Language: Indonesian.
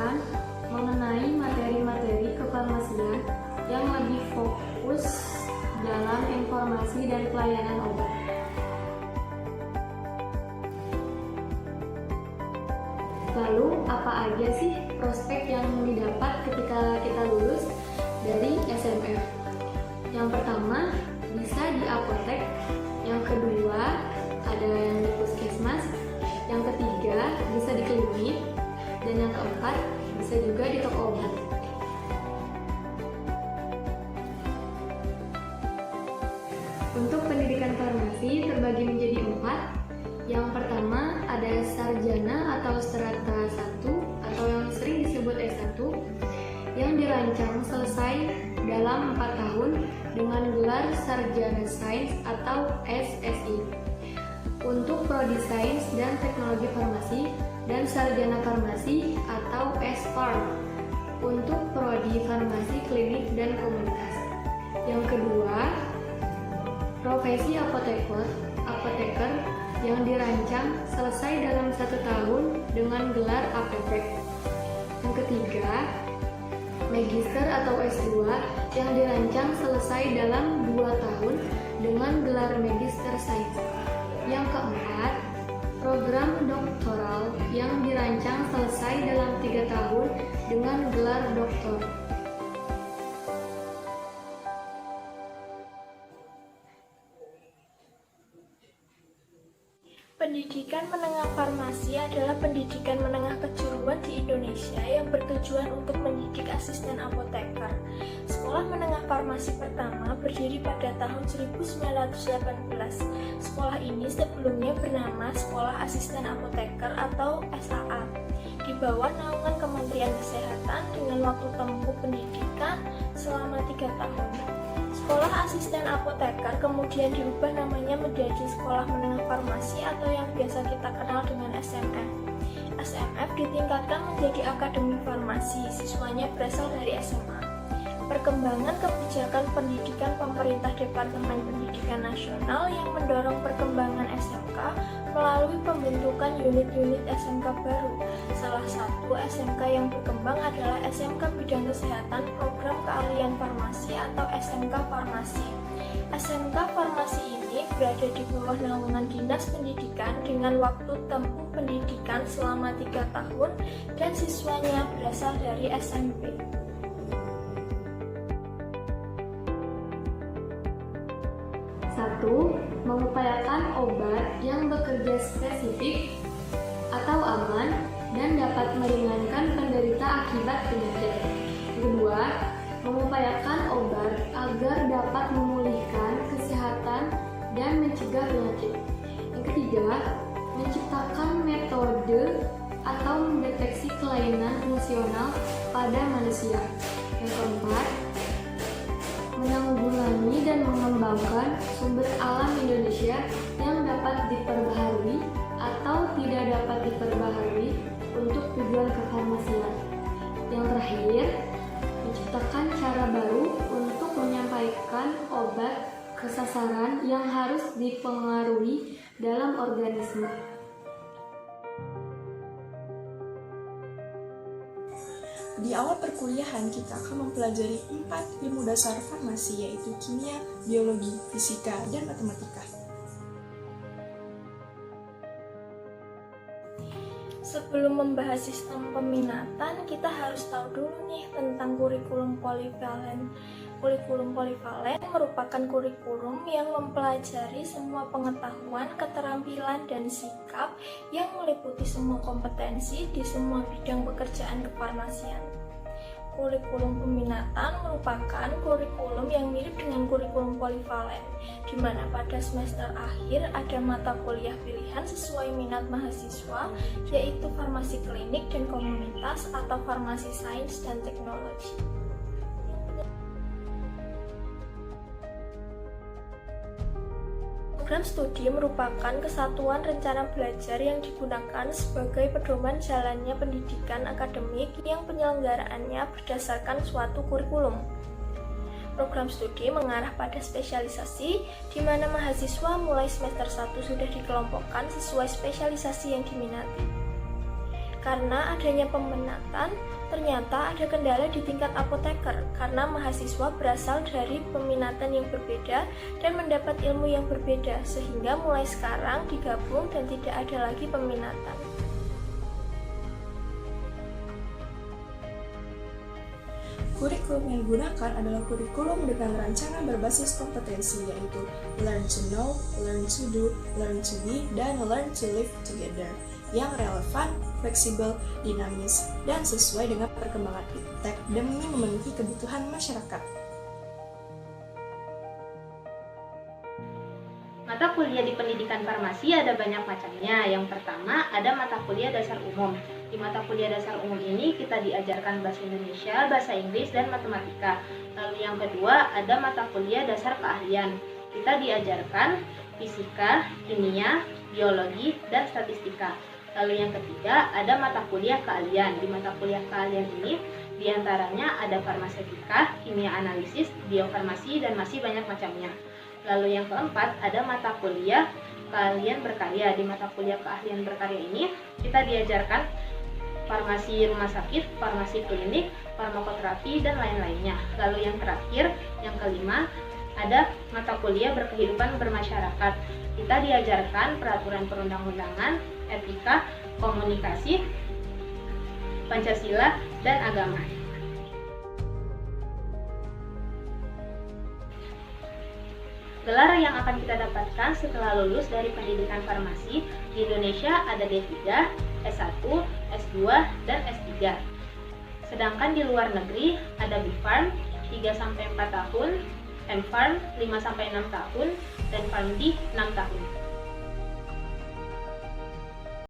mengajarkan mengenai materi-materi kefarmasian yang lebih fokus dalam informasi dan pelayanan obat. Lalu, apa aja sih prospek yang didapat ketika kita lulus dari SMF? Yang pertama, bisa di apotek. Yang kedua, ada yang di puskesmas. Yang ketiga, bisa di klinik. Dan yang keempat, bisa juga di toko obat. Untuk pendidikan farmasi terbagi menjadi 4. Yang pertama ada sarjana atau strata 1 atau yang sering disebut S1 yang dirancang selesai dalam 4 tahun dengan gelar sarjana sains atau SSI. Untuk prodi sains dan teknologi farmasi dan sarjana farmasi atau S-Farm untuk prodi farmasi klinik dan komunitas. Yang kedua, profesi apoteker yang dirancang selesai dalam 1 tahun dengan gelar APTEK. Yang ketiga, magister atau S2 yang dirancang selesai dalam 2 tahun dengan gelar magister sains. Yang keempat, program doktoral yang dirancang selesai dalam 3 tahun dengan gelar doktor. Pendidikan menengah farmasi adalah pendidikan menengah kejuruan di Indonesia yang bertujuan untuk mendidik asisten apoteker. Sekolah menengah farmasi pertama berdiri pada tahun 1918. Sekolah ini sebelumnya bernama Sekolah Asisten Apoteker atau SAA, di bawah naungan Kementerian Kesehatan dengan waktu tempuh pendidikan selama 3 tahun. Sekolah Asisten Apoteker kemudian diubah namanya menjadi Sekolah Menengah Farmasi atau yang biasa kita kenal dengan SMF. SMF ditingkatkan menjadi Akademi Farmasi, siswanya berasal dari SMA. Perkembangan kebijakan pendidikan pemerintah Departemen Pendidikan Nasional yang mendorong perkembangan SMK melalui pembentukan unit-unit SMK baru. Salah satu SMK yang berkembang adalah SMK Bidang Kesehatan Program Keahlian Farmasi atau SMK Farmasi. SMK Farmasi ini berada di bawah naungan Dinas Pendidikan dengan waktu tempuh pendidikan selama 3 tahun dan siswanya berasal dari SMP. 1. Mengupayakan obat yang bekerja spesifik atau aman dan dapat meringankan penderita akibat penyakit. Kedua, mengupayakan obat agar dapat memulihkan kesehatan dan mencegah penyakit. Yang ketiga, menciptakan metode atau mendeteksi kelainan fungsional pada manusia. Yang keempat, menanggulangi dan mengembangkan sumber alam Indonesia yang dapat diperbaharui atau tidak dapat diperbaharui untuk tujuan kefarmasian. Yang terakhir, menciptakan cara baru untuk menyampaikan obat ke sasaran yang harus dipengaruhi dalam organisme. Di awal perkuliahan kita akan mempelajari 4 ilmu dasar farmasi, yaitu kimia, biologi, fisika, dan matematika. Sebelum membahas sistem peminatan, kita harus tahu dulu nih tentang kurikulum polivalen. Kurikulum polivalen merupakan kurikulum yang mempelajari semua pengetahuan, keterampilan, dan sikap yang meliputi semua kompetensi di semua bidang pekerjaan kefarmasian. Kurikulum peminatan merupakan kurikulum yang mirip dengan kurikulum polivalen, di mana pada semester akhir ada mata kuliah pilihan sesuai minat mahasiswa, yaitu farmasi klinik dan komunitas atau farmasi sains dan teknologi. Program studi merupakan kesatuan rencana belajar yang digunakan sebagai pedoman jalannya pendidikan akademik yang penyelenggaraannya berdasarkan suatu kurikulum. Program studi mengarah pada spesialisasi, di mana mahasiswa mulai semester 1 sudah dikelompokkan sesuai spesialisasi yang diminati. Karena adanya peminatan, Ternyata ada kendala di tingkat apoteker karena mahasiswa berasal dari peminatan yang berbeda dan mendapat ilmu yang berbeda, sehingga mulai sekarang digabung dan tidak ada lagi peminatan. Kurikulum yang digunakan adalah kurikulum dengan rancangan berbasis kompetensi, yaitu Learn to Know, Learn to Do, Learn to Be, dan Learn to Live Together, yang relevan, fleksibel, dinamis, dan sesuai dengan perkembangan iptek demi memenuhi kebutuhan masyarakat. Mata kuliah di pendidikan farmasi ada banyak macamnya. Yang pertama, ada mata kuliah dasar umum. Di mata kuliah dasar umum ini kita diajarkan bahasa Indonesia, bahasa Inggris, dan matematika. Lalu yang kedua, ada mata kuliah dasar keahlian. Kita diajarkan fisika, kimia, biologi, dan statistika. Lalu yang ketiga, ada mata kuliah keahlian. Di mata kuliah keahlian ini, diantaranya ada farmaseutika, kimia analisis, biofarmasi, dan masih banyak macamnya. Lalu yang keempat, ada mata kuliah keahlian berkarya. Di mata kuliah keahlian berkarya ini, kita diajarkan farmasi rumah sakit, farmasi klinik, farmakoterapi, dan lain-lainnya. Lalu yang terakhir, yang kelima, ada mata kuliah berkehidupan bermasyarakat. Kita diajarkan peraturan perundang-undangan, etika, komunikasi, Pancasila, dan agama. Gelar yang akan kita dapatkan setelah lulus dari pendidikan farmasi di Indonesia ada D3, S1, S2, dan S3. Sedangkan di luar negeri ada B-Pharm 3-4 tahun, M-Pharm 5-6 tahun, dan PharmD 6 tahun.